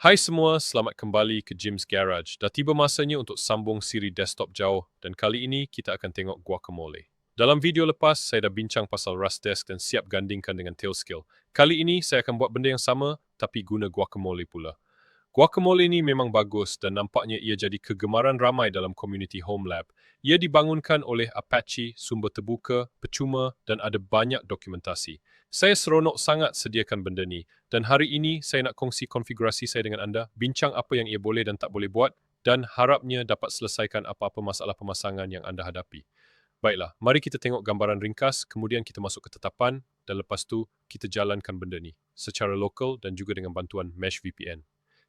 Hai semua, selamat kembali ke Jim's Garage. Dah tiba masanya untuk sambung siri desktop jauh dan kali ini kita akan tengok Guacamole. Dalam video lepas, saya dah bincang pasal Rust Desk dan siap gandingkan dengan Tailskill. Kali ini saya akan buat benda yang sama tapi guna Guacamole pula. Guacamole ini memang bagus dan nampaknya ia jadi kegemaran ramai dalam komuniti Home Lab. Ia dibangunkan oleh Apache, sumber terbuka, percuma dan ada banyak dokumentasi. Saya seronok sangat sediakan benda ni dan hari ini saya nak kongsi konfigurasi saya dengan anda, bincang apa yang ia boleh dan tak boleh buat dan harapnya dapat selesaikan apa-apa masalah pemasangan yang anda hadapi. Baiklah, mari kita tengok gambaran ringkas, kemudian kita masuk ke tetapan dan lepas tu kita jalankan benda ni secara lokal dan juga dengan bantuan Mesh VPN.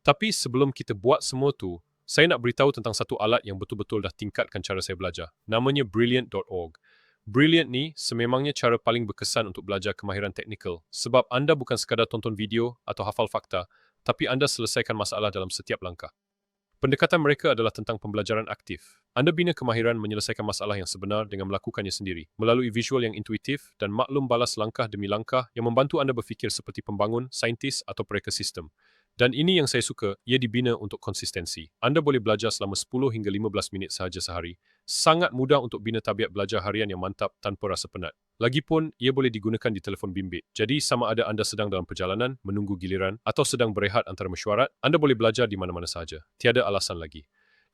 Tapi sebelum kita buat semua tu, saya nak beritahu tentang satu alat yang betul-betul dah tingkatkan cara saya belajar. Namanya Brilliant.org. Brilliant ni sememangnya cara paling berkesan untuk belajar kemahiran teknikal sebab anda bukan sekadar tonton video atau hafal fakta, tapi anda selesaikan masalah dalam setiap langkah. Pendekatan mereka adalah tentang pembelajaran aktif. Anda bina kemahiran menyelesaikan masalah yang sebenar dengan melakukannya sendiri, melalui visual yang intuitif dan maklum balas langkah demi langkah yang membantu anda berfikir seperti pembangun, saintis atau pereka sistem. Dan ini yang saya suka, ia dibina untuk konsistensi. Anda boleh belajar selama 10 hingga 15 minit sahaja sehari. Sangat mudah untuk bina tabiat belajar harian yang mantap tanpa rasa penat. Lagipun, ia boleh digunakan di telefon bimbit. Jadi, sama ada anda sedang dalam perjalanan, menunggu giliran, atau sedang berehat antara mesyuarat, anda boleh belajar di mana-mana sahaja. Tiada alasan lagi.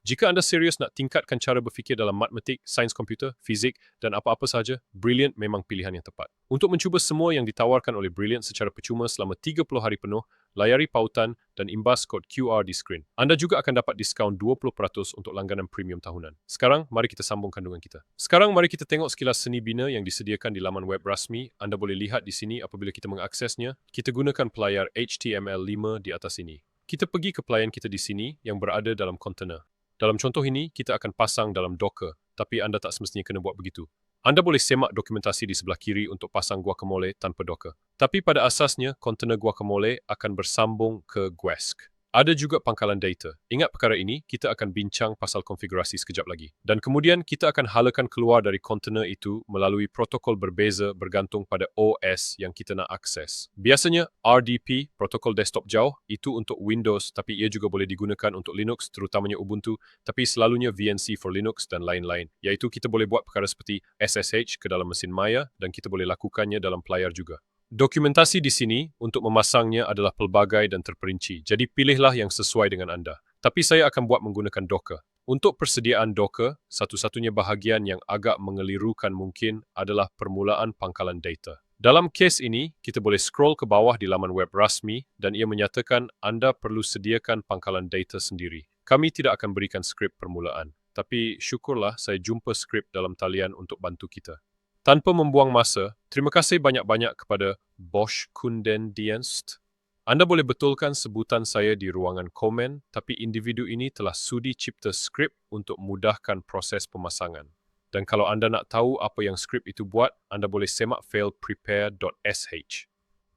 Jika anda serius nak tingkatkan cara berfikir dalam matematik, sains komputer, fizik dan apa-apa sahaja, Brilliant memang pilihan yang tepat. Untuk mencuba semua yang ditawarkan oleh Brilliant secara percuma selama 30 hari penuh, layari pautan dan imbas kod QR di skrin. Anda juga akan dapat diskaun 20% untuk langganan premium tahunan. Sekarang, mari kita sambung kandungan kita. Sekarang, mari kita tengok sekilas seni bina yang disediakan di laman web rasmi. Anda boleh lihat di sini apabila kita mengaksesnya. Kita gunakan pelayar HTML5 di atas ini. Kita pergi ke pelayan kita di sini yang berada dalam kontainer. Dalam contoh ini, kita akan pasang dalam Docker, tapi anda tak semestinya kena buat begitu. Anda boleh semak dokumentasi di sebelah kiri untuk pasang Guacamole tanpa Docker. Tapi pada asasnya, kontainer Guacamole akan bersambung ke Guesc. Ada juga pangkalan data. Ingat perkara ini, kita akan bincang pasal konfigurasi sekejap lagi. Dan kemudian, kita akan halakan keluar dari kontainer itu melalui protokol berbeza bergantung pada OS yang kita nak akses. Biasanya, RDP, protokol desktop jauh, itu untuk Windows, tapi ia juga boleh digunakan untuk Linux, terutamanya Ubuntu, tapi selalunya VNC for Linux dan lain-lain. Iaitu kita boleh buat perkara seperti SSH ke dalam mesin maya dan kita boleh lakukannya dalam pelayar juga. Dokumentasi di sini untuk memasangnya adalah pelbagai dan terperinci, jadi pilihlah yang sesuai dengan anda. Tapi saya akan buat menggunakan Docker. Untuk persediaan Docker, satu-satunya bahagian yang agak mengelirukan mungkin adalah permulaan pangkalan data. Dalam kes ini, kita boleh scroll ke bawah di laman web rasmi dan ia menyatakan anda perlu sediakan pangkalan data sendiri. Kami tidak akan berikan skrip permulaan, tapi syukurlah saya jumpa skrip dalam talian untuk bantu kita. Tanpa membuang masa, terima kasih banyak-banyak kepada Bosch Kundendienst. Anda boleh betulkan sebutan saya di ruangan komen, tapi individu ini telah sudi cipta skrip untuk mudahkan proses pemasangan. Dan kalau anda nak tahu apa yang skrip itu buat, anda boleh semak file prepare.sh.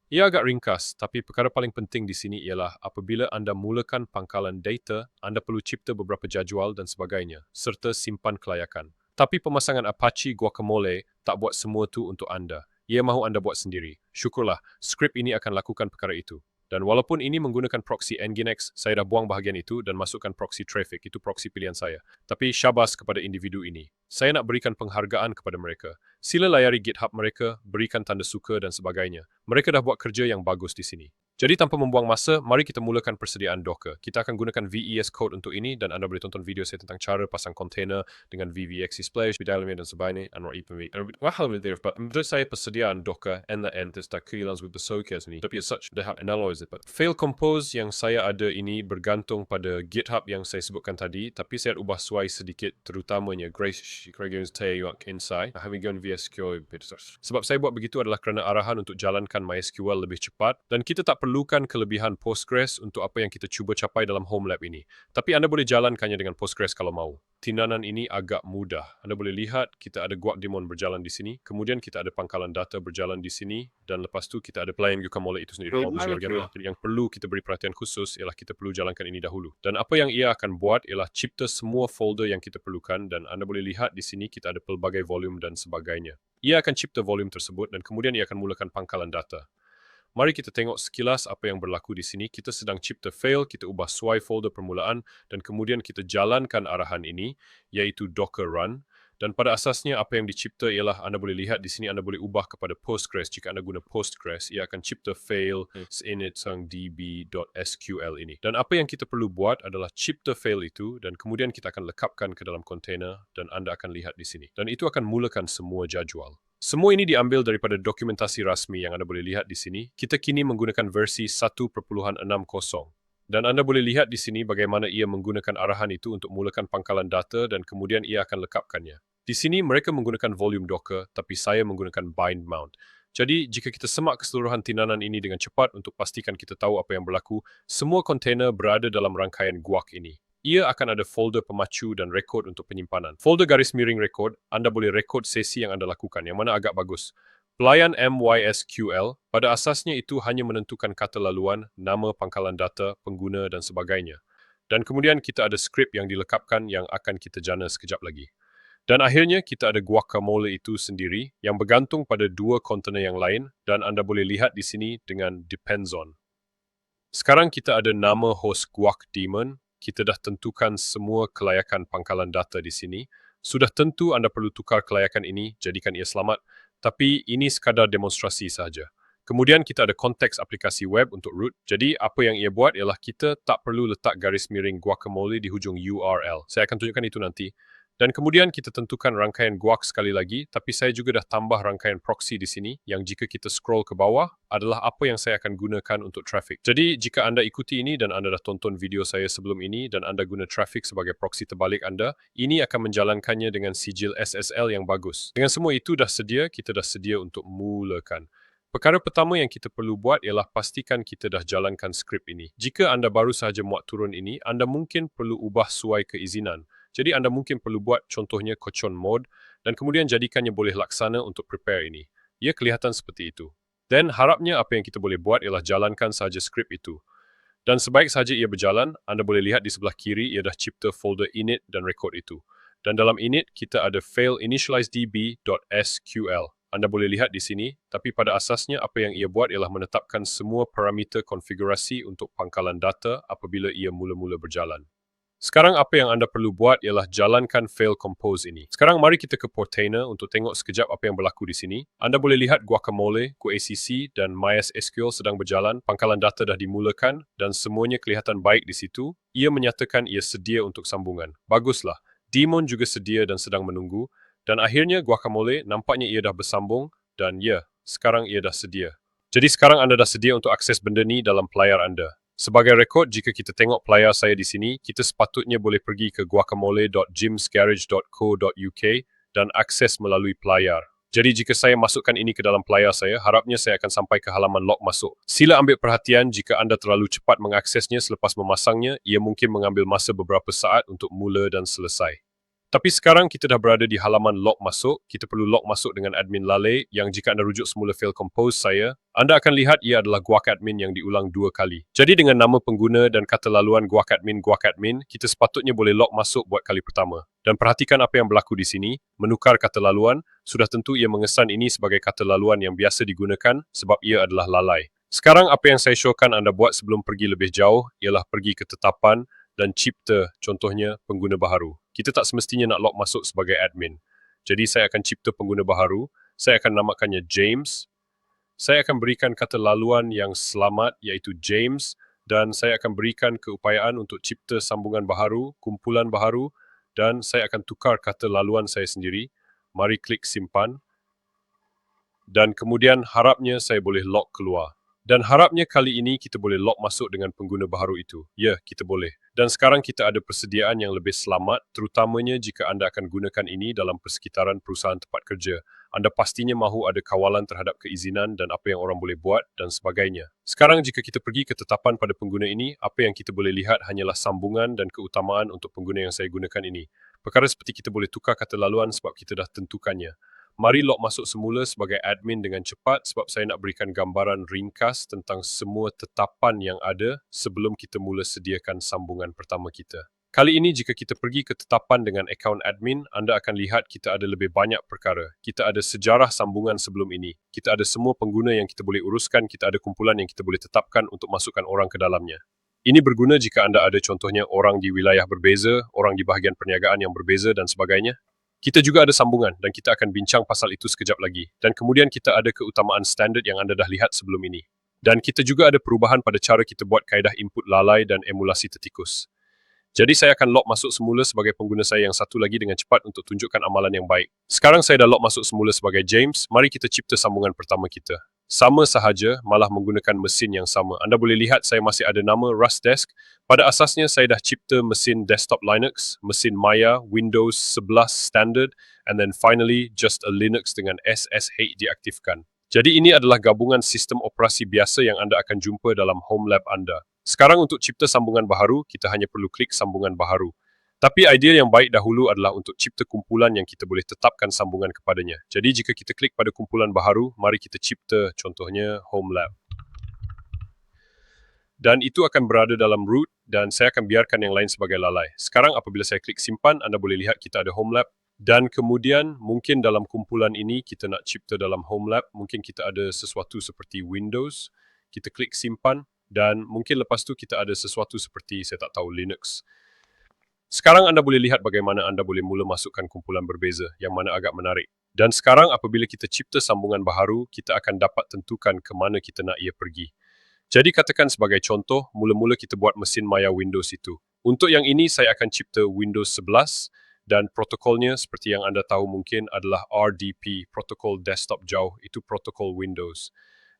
Ia agak ringkas, tapi perkara paling penting di sini ialah apabila anda mulakan pangkalan data, anda perlu cipta beberapa jadual dan sebagainya, serta simpan kelayakan. Tapi pemasangan Apache Guacamole tak buat semua tu untuk anda. Ia mahu anda buat sendiri. Syukurlah, skrip ini akan lakukan perkara itu. Dan walaupun ini menggunakan proxy Nginx, saya dah buang bahagian itu dan masukkan proxy traffic. Itu proxy pilihan saya. Tapi syabas kepada individu ini. Saya nak berikan penghargaan kepada mereka. Sila layari GitHub mereka, berikan tanda suka dan sebagainya. Mereka dah buat kerja yang bagus di sini. Jadi tanpa membuang masa, mari kita mulakan persediaan Docker. Kita akan gunakan VES Code untuk ini dan anda boleh tonton video saya tentang cara pasang container dengan VVX Splash, Bidalimian dan sebagainya. Wahal with but menurut saya persediaan Docker end-to-end tak kehilangan with besokers ni. Tapi as such, they have analyze it. But fail compose yang saya ada ini bergantung pada GitHub yang saya sebutkan tadi, tapi saya ubah suai sedikit terutamanya Grace Craig's Taeyuak Inside. Having gone VSQL. Sebab saya buat begitu adalah kerana arahan untuk jalankan MySQL lebih cepat dan kita tak perlukan kelebihan Postgres untuk apa yang kita cuba capai dalam Home Lab ini. Tapi anda boleh jalankannya dengan Postgres kalau mahu. Tindakan ini agak mudah. Anda boleh lihat kita ada Guacdaemon berjalan di sini, kemudian kita ada pangkalan data berjalan di sini, dan lepas tu kita ada pelayan Guacamole itu sendiri. Yang perlu kita beri perhatian khusus ialah kita perlu jalankan ini dahulu. Dan apa yang ia akan buat ialah cipta semua folder yang kita perlukan dan anda boleh lihat di sini kita ada pelbagai volume dan sebagainya. Ia akan cipta volume tersebut dan kemudian ia akan mulakan pangkalan data. Mari kita tengok sekilas apa yang berlaku di sini. Kita sedang cipta file, kita ubah swy folder permulaan dan kemudian kita jalankan arahan ini, iaitu docker run. Dan pada asasnya apa yang dicipta ialah anda boleh lihat di sini anda boleh ubah kepada Postgres. Jika anda guna Postgres, ia akan cipta file init.db.sql ini. Dan apa yang kita perlu buat adalah cipta file itu dan kemudian kita akan lekapkan ke dalam kontainer dan anda akan lihat di sini. Dan itu akan mulakan semua jadual. Semua ini diambil daripada dokumentasi rasmi yang anda boleh lihat di sini. Kita kini menggunakan versi 1.60. Dan anda boleh lihat di sini bagaimana ia menggunakan arahan itu untuk mulakan pangkalan data dan kemudian ia akan lekapkannya. Di sini mereka menggunakan volume docker, tapi saya menggunakan bind mount. Jadi, jika kita semak keseluruhan tinanan ini dengan cepat untuk pastikan kita tahu apa yang berlaku, semua kontainer berada dalam rangkaian guak ini. Ia akan ada folder pemacu dan rekod untuk penyimpanan. Folder garis miring rekod, anda boleh rekod sesi yang anda lakukan, yang mana agak bagus. Pelayan MySQL, pada asasnya itu hanya menentukan kata laluan, nama pangkalan data, pengguna dan sebagainya. Dan kemudian kita ada skrip yang dilekapkan yang akan kita jana sekejap lagi. Dan akhirnya kita ada guacamole itu sendiri yang bergantung pada dua kontainer yang lain dan anda boleh lihat di sini dengan depends on. Sekarang kita ada nama host guacdaemon. Kita dah tentukan semua kelayakan pangkalan data di sini. Sudah tentu anda perlu tukar kelayakan ini, jadikan ia selamat. Tapi ini sekadar demonstrasi sahaja. Kemudian kita ada konteks aplikasi web untuk root. Jadi apa yang ia buat ialah kita tak perlu letak garis miring guacamole di hujung URL. Saya akan tunjukkan itu nanti. Dan kemudian kita tentukan rangkaian guac sekali lagi, tapi saya juga dah tambah rangkaian proxy di sini yang jika kita scroll ke bawah adalah apa yang saya akan gunakan untuk traffic. Jadi jika anda ikuti ini dan anda dah tonton video saya sebelum ini dan anda guna traffic sebagai proxy terbalik anda, ini akan menjalankannya dengan sijil SSL yang bagus. Dengan semua itu dah sedia, kita dah sedia untuk mulakan. Perkara pertama yang kita perlu buat ialah pastikan kita dah jalankan skrip ini. Jika anda baru sahaja muat turun ini, anda mungkin perlu ubah suai keizinan. Jadi anda mungkin perlu buat contohnya Kochon mode dan kemudian jadikannya boleh laksana untuk prepare ini. Ia kelihatan seperti itu. Dan harapnya apa yang kita boleh buat ialah jalankan sahaja skrip itu. Dan sebaik sahaja ia berjalan, anda boleh lihat di sebelah kiri ia dah cipta folder init dan rekod itu. Dan dalam init kita ada file initializeDB.sql. Anda boleh lihat di sini, tapi pada asasnya apa yang ia buat ialah menetapkan semua parameter konfigurasi untuk pangkalan data apabila ia mula-mula berjalan. Sekarang apa yang anda perlu buat ialah jalankan fail compose ini. Sekarang mari kita ke Portainer untuk tengok sekejap apa yang berlaku di sini. Anda boleh lihat Guacamole, QACC dan MySQL sedang berjalan. Pangkalan data dah dimulakan dan semuanya kelihatan baik di situ. Ia menyatakan ia sedia untuk sambungan. Baguslah. Daemon juga sedia dan sedang menunggu. Dan akhirnya Guacamole nampaknya ia dah bersambung dan ya, sekarang ia dah sedia. Jadi sekarang anda dah sedia untuk akses benda ni dalam pelayar anda. Sebagai rekod, jika kita tengok pelayar saya di sini, kita sepatutnya boleh pergi ke guacamole.jimsgarage.co.uk dan akses melalui pelayar. Jadi jika saya masukkan ini ke dalam pelayar saya, harapnya saya akan sampai ke halaman log masuk. Sila ambil perhatian jika anda terlalu cepat mengaksesnya selepas memasangnya, ia mungkin mengambil masa beberapa saat untuk mula dan selesai. Tapi sekarang kita dah berada di halaman log masuk. Kita perlu log masuk dengan admin Lale yang jika anda rujuk semula fail compose saya, anda akan lihat ia adalah guacadmin yang diulang 2 kali. Jadi dengan nama pengguna dan kata laluan guacadmin, kita sepatutnya boleh log masuk buat kali pertama. Dan perhatikan apa yang berlaku di sini, menukar kata laluan, sudah tentu ia mengesan ini sebagai kata laluan yang biasa digunakan sebab ia adalah lalai. Sekarang apa yang saya syorkan anda buat sebelum pergi lebih jauh ialah pergi ke tetapan dan cipta contohnya pengguna baharu. Kita tak semestinya nak log masuk sebagai admin. Jadi saya akan cipta pengguna baharu, saya akan namakannya James. Saya akan berikan kata laluan yang selamat iaitu James dan saya akan berikan keupayaan untuk cipta sambungan baharu, kumpulan baharu dan saya akan tukar kata laluan saya sendiri. Mari klik simpan. Dan kemudian harapnya saya boleh log keluar. Dan harapnya kali ini kita boleh log masuk dengan pengguna baharu itu. Ya, kita boleh. Dan sekarang kita ada persediaan yang lebih selamat, terutamanya jika anda akan gunakan ini dalam persekitaran perusahaan tempat kerja. Anda pastinya mahu ada kawalan terhadap keizinan dan apa yang orang boleh buat dan sebagainya. Sekarang jika kita pergi ke tetapan pada pengguna ini, apa yang kita boleh lihat hanyalah sambungan dan keutamaan untuk pengguna yang saya gunakan ini. Perkara seperti kita boleh tukar kata laluan sebab kita dah tentukannya. Mari log masuk semula sebagai admin dengan cepat sebab saya nak berikan gambaran ringkas tentang semua tetapan yang ada sebelum kita mula sediakan sambungan pertama kita. Kali ini jika kita pergi ke tetapan dengan akaun admin, anda akan lihat kita ada lebih banyak perkara. Kita ada sejarah sambungan sebelum ini. Kita ada semua pengguna yang kita boleh uruskan, kita ada kumpulan yang kita boleh tetapkan untuk masukkan orang ke dalamnya. Ini berguna jika anda ada contohnya orang di wilayah berbeza, orang di bahagian perniagaan yang berbeza dan sebagainya. Kita juga ada sambungan dan kita akan bincang pasal itu sekejap lagi. Dan kemudian kita ada keutamaan standard yang anda dah lihat sebelum ini. Dan kita juga ada perubahan pada cara kita buat kaedah input lalai dan emulasi tertikus. Jadi saya akan log masuk semula sebagai pengguna saya yang satu lagi dengan cepat untuk tunjukkan amalan yang baik. Sekarang saya dah log masuk semula sebagai James, mari kita cipta sambungan pertama kita. Sama sahaja, malah menggunakan mesin yang sama. Anda boleh lihat saya masih ada nama Rust Desk. Pada asasnya saya dah cipta mesin desktop Linux, mesin Maya, Windows 11 Standard, and then finally just a Linux dengan SSH diaktifkan. Jadi ini adalah gabungan sistem operasi biasa yang anda akan jumpa dalam home lab anda. Sekarang untuk cipta sambungan baharu, kita hanya perlu klik sambungan baharu. Tapi idea yang baik dahulu adalah untuk cipta kumpulan yang kita boleh tetapkan sambungan kepadanya. Jadi jika kita klik pada kumpulan baharu, mari kita cipta contohnya home lab. Dan itu akan berada dalam root dan saya akan biarkan yang lain sebagai lalai. Sekarang apabila saya klik simpan, anda boleh lihat kita ada home lab. Dan kemudian mungkin dalam kumpulan ini kita nak cipta dalam home lab, mungkin kita ada sesuatu seperti Windows. Kita klik simpan. Dan mungkin lepas tu kita ada sesuatu seperti, saya tak tahu, Linux. Sekarang anda boleh lihat bagaimana anda boleh mula masukkan kumpulan berbeza, yang mana agak menarik. Dan sekarang apabila kita cipta sambungan baharu, kita akan dapat tentukan ke mana kita nak ia pergi. Jadi katakan sebagai contoh, mula-mula kita buat mesin Maya Windows itu. Untuk yang ini, saya akan cipta Windows 11 dan protokolnya seperti yang anda tahu mungkin adalah RDP, Protokol Desktop Jauh, itu protokol Windows.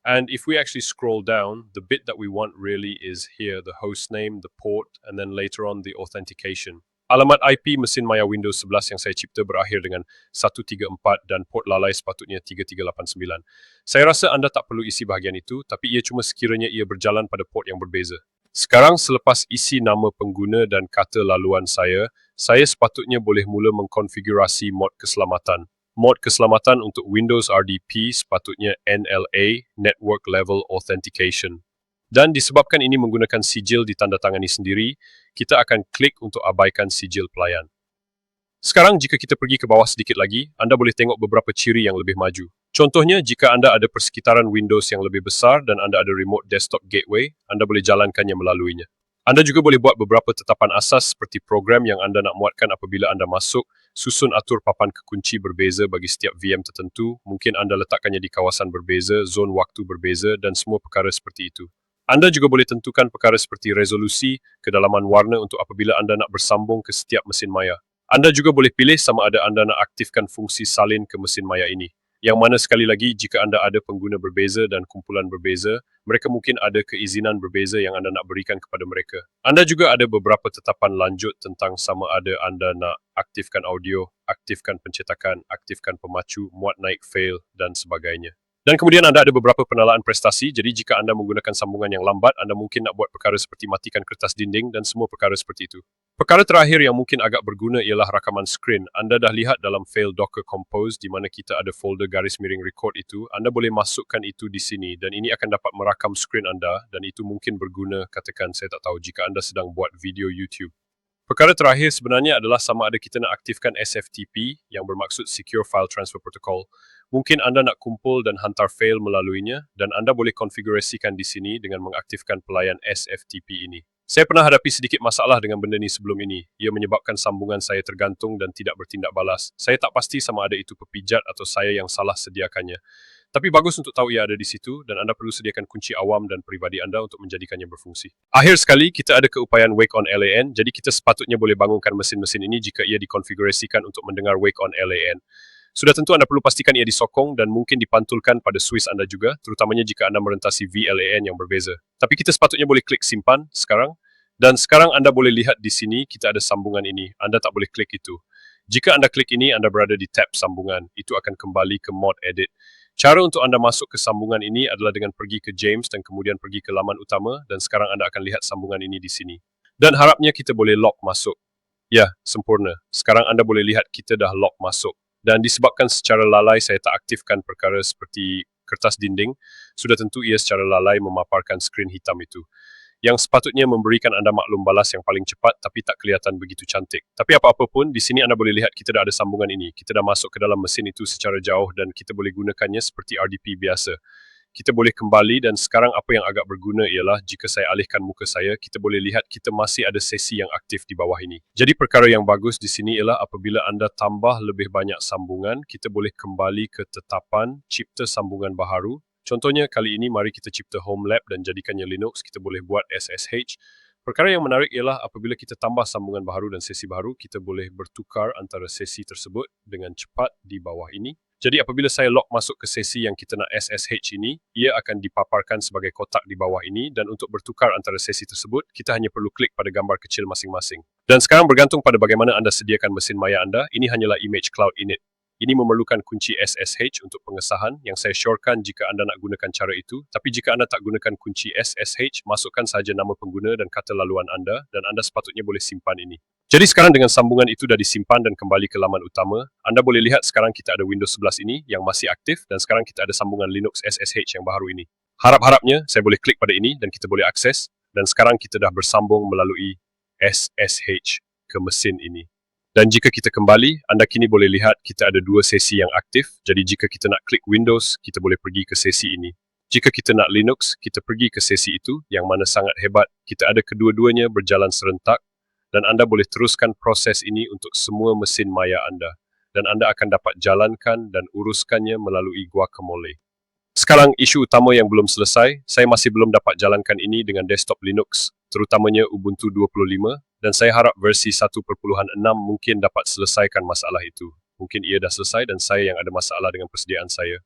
And if we actually scroll down, the bit that we want really is here, the host name, the port, and then later on the authentication. Alamat IP mesin Maya Windows 11 yang saya cipta berakhir dengan 134 dan port lalai sepatutnya 3389. Saya rasa anda tak perlu isi bahagian itu, tapi ia cuma sekiranya ia berjalan pada port yang berbeza. Sekarang selepas isi nama pengguna dan kata laluan saya sepatutnya boleh mula mengkonfigurasi mod keselamatan. Mod keselamatan untuk Windows RDP sepatutnya NLA, Network Level Authentication. Dan disebabkan ini menggunakan sijil ditandatangani sendiri, kita akan klik untuk abaikan sijil pelayan. Sekarang jika kita pergi ke bawah sedikit lagi, anda boleh tengok beberapa ciri yang lebih maju. Contohnya, jika anda ada persekitaran Windows yang lebih besar dan anda ada remote desktop gateway, anda boleh jalankannya melaluinya. Anda juga boleh buat beberapa tetapan asas seperti program yang anda nak muatkan apabila anda masuk, susun atur papan kekunci berbeza bagi setiap VM tertentu, mungkin anda letakkannya di kawasan berbeza, zon waktu berbeza dan semua perkara seperti itu. Anda juga boleh tentukan perkara seperti resolusi, kedalaman warna untuk apabila anda nak bersambung ke setiap mesin Maya. Anda juga boleh pilih sama ada anda nak aktifkan fungsi salin ke mesin Maya ini. Yang mana sekali lagi, jika anda ada pengguna berbeza dan kumpulan berbeza, mereka mungkin ada keizinan berbeza yang anda nak berikan kepada mereka. Anda juga ada beberapa tetapan lanjut tentang sama ada anda nak aktifkan audio, aktifkan pencetakan, aktifkan pemacu, muat naik fail dan sebagainya. Dan kemudian anda ada beberapa penalaan prestasi, jadi jika anda menggunakan sambungan yang lambat, anda mungkin nak buat perkara seperti matikan kertas dinding dan semua perkara seperti itu. Perkara terakhir yang mungkin agak berguna ialah rakaman skrin. Anda dah lihat dalam fail Docker Compose di mana kita ada folder garis miring record itu, anda boleh masukkan itu di sini dan ini akan dapat merakam skrin anda dan itu mungkin berguna, katakan saya tak tahu, jika anda sedang buat video YouTube. Perkara terakhir sebenarnya adalah sama ada kita nak aktifkan SFTP yang bermaksud Secure File Transfer Protocol. Mungkin anda nak kumpul dan hantar fail melaluinya dan anda boleh konfigurasikan di sini dengan mengaktifkan pelayan SFTP ini. Saya pernah hadapi sedikit masalah dengan benda ni sebelum ini. Ia menyebabkan sambungan saya tergantung dan tidak bertindak balas. Saya tak pasti sama ada itu pepijat atau saya yang salah sediakannya. Tapi bagus untuk tahu ia ada di situ dan anda perlu sediakan kunci awam dan peribadi anda untuk menjadikannya berfungsi. Akhir sekali, kita ada keupayaan Wake on LAN, jadi kita sepatutnya boleh bangunkan mesin-mesin ini jika ia dikonfigurasikan untuk mendengar Wake on LAN. Sudah tentu anda perlu pastikan ia disokong dan mungkin dipantulkan pada Swiss anda juga, terutamanya jika anda merentasi VLAN yang berbeza. Tapi kita sepatutnya boleh klik simpan sekarang. Dan sekarang anda boleh lihat di sini, kita ada sambungan ini. Anda tak boleh klik itu. Jika anda klik ini, anda berada di tab sambungan. Itu akan kembali ke mod edit. Cara untuk anda masuk ke sambungan ini adalah dengan pergi ke James dan kemudian pergi ke laman utama dan sekarang anda akan lihat sambungan ini di sini. Dan harapnya kita boleh lock masuk. Ya, sempurna. Sekarang anda boleh lihat kita dah lock masuk. Dan disebabkan secara lalai saya tak aktifkan perkara seperti kertas dinding, sudah tentu ia secara lalai memaparkan skrin hitam itu. yang sepatutnya memberikan anda maklum balas yang paling cepat tapi tak kelihatan begitu cantik. Tapi apa-apa pun, di sini anda boleh lihat kita dah ada sambungan ini. Kita dah masuk ke dalam mesin itu secara jauh dan kita boleh gunakannya seperti RDP biasa. Kita boleh kembali dan sekarang apa yang agak berguna ialah jika saya alihkan muka saya, kita boleh lihat kita masih ada sesi yang aktif di bawah ini. Jadi perkara yang bagus di sini ialah apabila anda tambah lebih banyak sambungan, kita boleh kembali ke tetapan cipta sambungan baharu. Contohnya kali ini mari kita cipta Home Lab dan jadikannya Linux, kita boleh buat SSH. Perkara yang menarik ialah apabila kita tambah sambungan baharu dan sesi baharu, kita boleh bertukar antara sesi tersebut dengan cepat di bawah ini. Jadi apabila saya log masuk ke sesi yang kita nak SSH ini, ia akan dipaparkan sebagai kotak di bawah ini dan untuk bertukar antara sesi tersebut, kita hanya perlu klik pada gambar kecil masing-masing. Dan sekarang bergantung pada bagaimana anda sediakan mesin maya anda, ini hanyalah image cloud init. Ini memerlukan kunci SSH untuk pengesahan yang saya syorkan jika anda nak gunakan cara itu. Tapi jika anda tak gunakan kunci SSH, masukkan sahaja nama pengguna dan kata laluan anda dan anda sepatutnya boleh simpan ini. Jadi sekarang dengan sambungan itu dah disimpan dan kembali ke laman utama, anda boleh lihat sekarang kita ada Windows 11 ini yang masih aktif dan sekarang kita ada sambungan Linux SSH yang baru ini. Harap-harapnya saya boleh klik pada ini dan kita boleh akses dan sekarang kita dah bersambung melalui SSH ke mesin ini. Dan jika kita kembali, anda kini boleh lihat kita ada dua sesi yang aktif. Jadi jika kita nak klik Windows, kita boleh pergi ke sesi ini. Jika kita nak Linux, kita pergi ke sesi itu yang mana sangat hebat. Kita ada kedua-duanya berjalan serentak dan anda boleh teruskan proses ini untuk semua mesin maya anda. Dan anda akan dapat jalankan dan uruskannya melalui Guacamole. Sekarang isu utama yang belum selesai, saya masih belum dapat jalankan ini dengan desktop Linux, terutamanya Ubuntu 25. Dan saya harap versi 1.6 mungkin dapat selesaikan masalah itu. Mungkin ia dah selesai dan saya yang ada masalah dengan persediaan saya.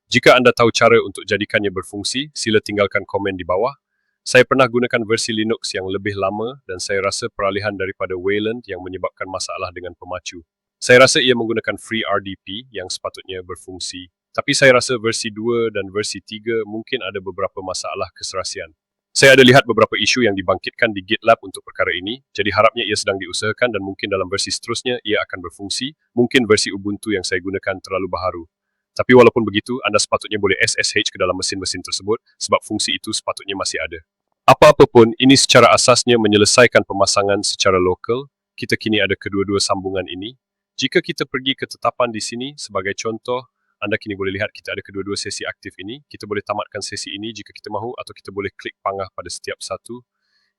Jika anda tahu cara untuk jadikannya berfungsi, sila tinggalkan komen di bawah. Saya pernah gunakan versi Linux yang lebih lama dan saya rasa peralihan daripada Wayland yang menyebabkan masalah dengan pemacu. Saya rasa ia menggunakan FreeRDP yang sepatutnya berfungsi. Tapi saya rasa versi 2 dan versi 3 mungkin ada beberapa masalah keserasian. Saya ada lihat beberapa isu yang dibangkitkan di GitLab untuk perkara ini, jadi harapnya ia sedang diusahakan dan mungkin dalam versi seterusnya ia akan berfungsi. Mungkin versi Ubuntu yang saya gunakan terlalu baharu. Tapi walaupun begitu, anda sepatutnya boleh SSH ke dalam mesin-mesin tersebut sebab fungsi itu sepatutnya masih ada. Apa-apa pun, ini secara asasnya menyelesaikan pemasangan secara lokal. Kita kini ada kedua-dua sambungan ini. Jika kita pergi ke tetapan di sini, sebagai contoh, anda kini boleh lihat kita ada kedua-dua sesi aktif ini. Kita boleh tamatkan sesi ini jika kita mahu atau kita boleh klik panggah pada setiap satu.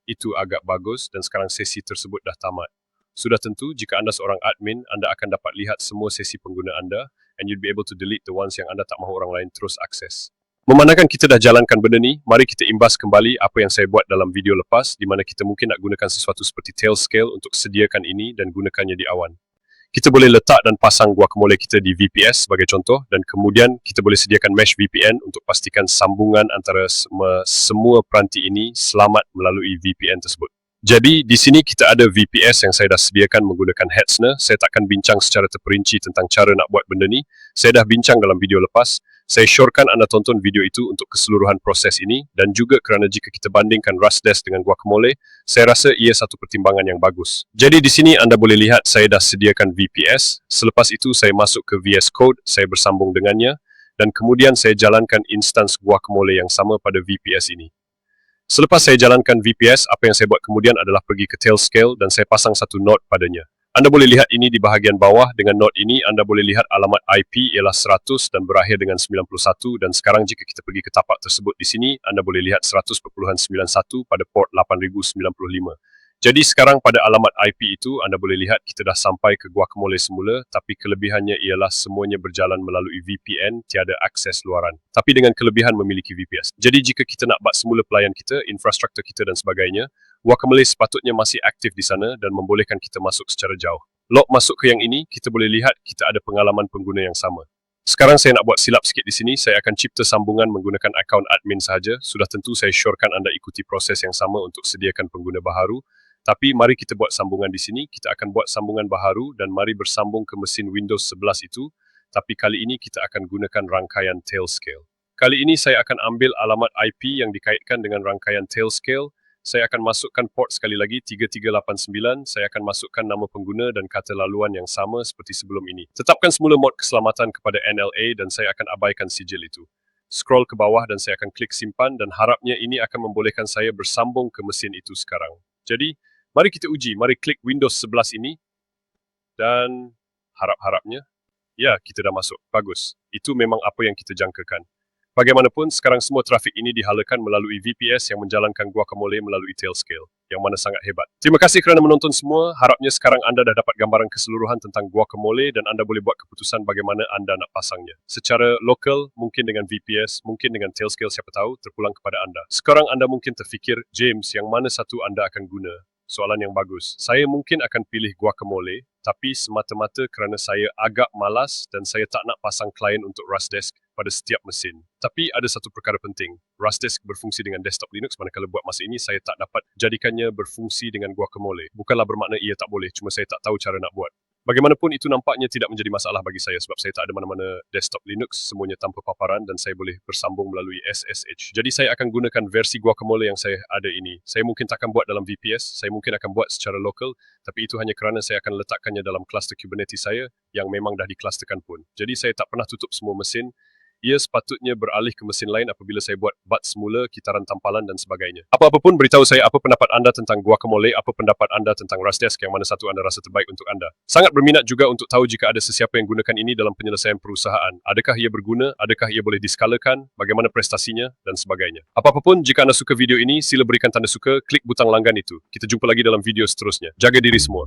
Itu agak bagus dan sekarang sesi tersebut dah tamat. Sudah tentu, jika anda seorang admin, anda akan dapat lihat semua sesi pengguna anda and you'll be able to delete the ones yang anda tak mahu orang lain terus akses. Memandangkan kita dah jalankan benda ni, mari kita imbas kembali apa yang saya buat dalam video lepas di mana kita mungkin nak gunakan sesuatu seperti Tailscale untuk sediakan ini dan gunakannya di awan. Kita boleh letak dan pasang Guacamole kita di VPS sebagai contoh dan kemudian kita boleh sediakan mesh VPN untuk pastikan sambungan antara semua peranti ini selamat melalui VPN tersebut. Jadi di sini kita ada VPS yang saya dah sediakan menggunakan Hetzner. Saya takkan bincang secara terperinci tentang cara nak buat benda ni. Saya dah bincang dalam video lepas. Saya syorkan anda tonton video itu untuk keseluruhan proses ini dan juga kerana jika kita bandingkan Rustdesk dengan Guacamole, saya rasa ia satu pertimbangan yang bagus. Jadi di sini anda boleh lihat saya dah sediakan VPS. Selepas itu saya masuk ke VS Code, saya bersambung dengannya dan kemudian saya jalankan instans Guacamole yang sama pada VPS ini. Selepas saya jalankan VPS, apa yang saya buat kemudian adalah pergi ke Tailscale dan saya pasang satu node padanya. Anda boleh lihat ini di bahagian bawah. Dengan node ini, anda boleh lihat alamat IP ialah 100 dan berakhir dengan 91 dan sekarang jika kita pergi ke tapak tersebut di sini, anda boleh lihat 100.91 pada port 8095. Jadi sekarang pada alamat IP itu, anda boleh lihat kita dah sampai ke Guacamole semula, tapi kelebihannya ialah semuanya berjalan melalui VPN, tiada akses luaran. Tapi dengan kelebihan memiliki VPS. Jadi jika kita nak buat semula pelayan kita, infrastruktur kita dan sebagainya, Guacamole sepatutnya masih aktif di sana dan membolehkan kita masuk secara jauh. Log masuk ke yang ini, kita boleh lihat kita ada pengalaman pengguna yang sama. Sekarang saya nak buat silap sikit di sini, saya akan cipta sambungan menggunakan akaun admin sahaja. Sudah tentu saya syorkan anda ikuti proses yang sama untuk sediakan pengguna baharu. Tapi mari kita buat sambungan di sini, kita akan buat sambungan baharu dan mari bersambung ke mesin Windows 11 itu. Tapi kali ini kita akan gunakan rangkaian Tailscale. Kali ini saya akan ambil alamat IP yang dikaitkan dengan rangkaian Tailscale. Saya akan masukkan port sekali lagi 3389, saya akan masukkan nama pengguna dan kata laluan yang sama seperti sebelum ini. Tetapkan semula mod keselamatan kepada NLA dan saya akan abaikan sijil itu. Scroll ke bawah dan saya akan klik simpan dan harapnya ini akan membolehkan saya bersambung ke mesin itu sekarang. Jadi, mari kita uji. Mari klik Windows 11 ini dan harap-harapnya, ya, kita dah masuk. Bagus. Itu memang apa yang kita jangkakan. Bagaimanapun, sekarang semua trafik ini dihalakan melalui VPS yang menjalankan Guacamole melalui Tailscale, yang mana sangat hebat. Terima kasih kerana menonton semua. Harapnya sekarang anda dah dapat gambaran keseluruhan tentang Guacamole dan anda boleh buat keputusan bagaimana anda nak pasangnya. Secara lokal, mungkin dengan VPS, mungkin dengan Tailscale, siapa tahu, terpulang kepada anda. Sekarang anda mungkin terfikir, James, yang mana satu anda akan guna? Soalan yang bagus. Saya mungkin akan pilih Guacamole, tapi semata-mata kerana saya agak malas dan saya tak nak pasang klien untuk Rustdesk pada setiap mesin. Tapi ada satu perkara penting. Rustdesk berfungsi dengan desktop Linux, manakala buat masa ini saya tak dapat jadikannya berfungsi dengan Guacamole. Bukanlah bermakna ia tak boleh, cuma saya tak tahu cara nak buat. Bagaimanapun itu nampaknya tidak menjadi masalah bagi saya sebab saya tak ada mana-mana desktop Linux, semuanya tanpa paparan dan saya boleh bersambung melalui SSH. Jadi saya akan gunakan versi Guacamole yang saya ada ini. Saya mungkin takkan buat dalam VPS, saya mungkin akan buat secara lokal, tapi itu hanya kerana saya akan letakkannya dalam cluster Kubernetes saya yang memang dah diklusterkan pun. Jadi saya tak pernah tutup semua mesin. Ia sepatutnya beralih ke mesin lain apabila saya buat bat semula, kitaran tampalan dan sebagainya. Apa-apa pun, beritahu saya apa pendapat anda tentang Guacamole, apa pendapat anda tentang Rustdesk, yang mana satu anda rasa terbaik untuk anda. Sangat berminat juga untuk tahu jika ada sesiapa yang gunakan ini dalam penyelesaian perusahaan. Adakah ia berguna? Adakah ia boleh diskalakan? Bagaimana prestasinya? Dan sebagainya. Apa-apa pun, jika anda suka video ini, sila berikan tanda suka, klik butang langgan itu. Kita jumpa lagi dalam video seterusnya. Jaga diri semua.